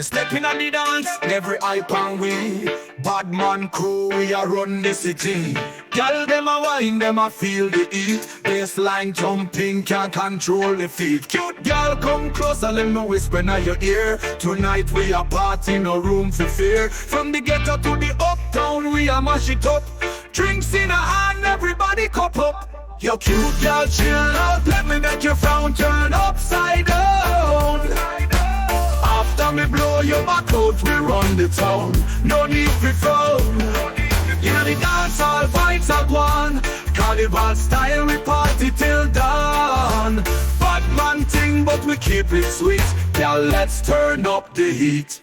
Stepping on the dance, every hype and we bad man crew, we a run the city. Girl them a wine, them a feel the heat. Baseline jumping, can't control the feet. Cute girl come closer, let me whisper in your ear. Tonight we a party, no room for fear. From the ghetto to the uptown, we a mash it up. Drinks in a hand, everybody cup up. Yo cute girl, chill out, let me make your frown turn upside down. After me blow your back out, we run the town. No need for frown. Yeah, the dancehall vibes are gone. Carnival style, we party till dawn. Bad man thing, but we keep it sweet. Yeah, let's turn up the heat.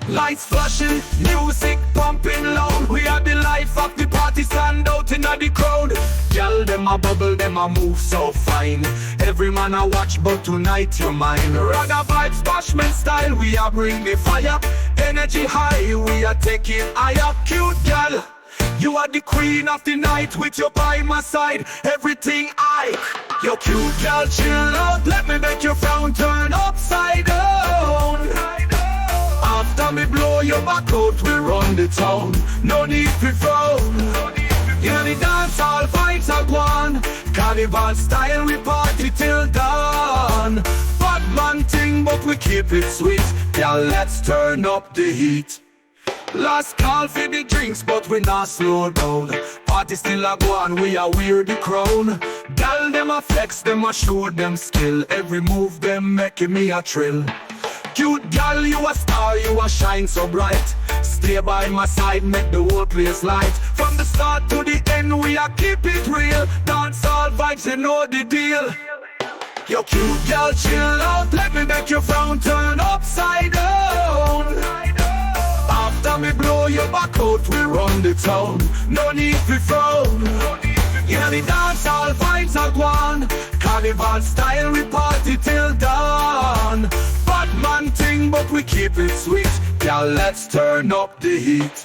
Lights flashing, music pumping loud. We are the life of the party, stand out in the crowd. Girl, them a bubble, them a move so fine. Every man a watch, but tonight you're mine. Ragga vibes, bashment style, we are bring the fire. Energy high, we are taking higher. Cute girl, you are the queen of the night. With your by my side, everything I. Yo cute girl, chill out, let me make your frown turn upside down. After me blow your back out, we run the town. No need for frown. Yeah, the dancehall vibes are gone. Carnival style, we party till dawn. Bad man thing, but we keep it sweet. Yeah, let's turn up the heat. Last call for the drinks, but we not slow down. Party still a go on, we are wear the crown. Gal them a flex, them a show them skill. Every move them making me a thrill. Cute girl, you a star, you a shine so bright. Stay by my side, make the whole place light. From the start to the end, we a keep it real. Dancehall vibes, you know the deal. Yo cute girl, chill out, let me make your frown turn upside down. After me blow your back out, we run the town. No need for frown. Yeah, the dancehall vibes are gone. Carnival style, we party till dawn. Bad man thing, but we keep it sweet. Yeah, let's turn up the heat.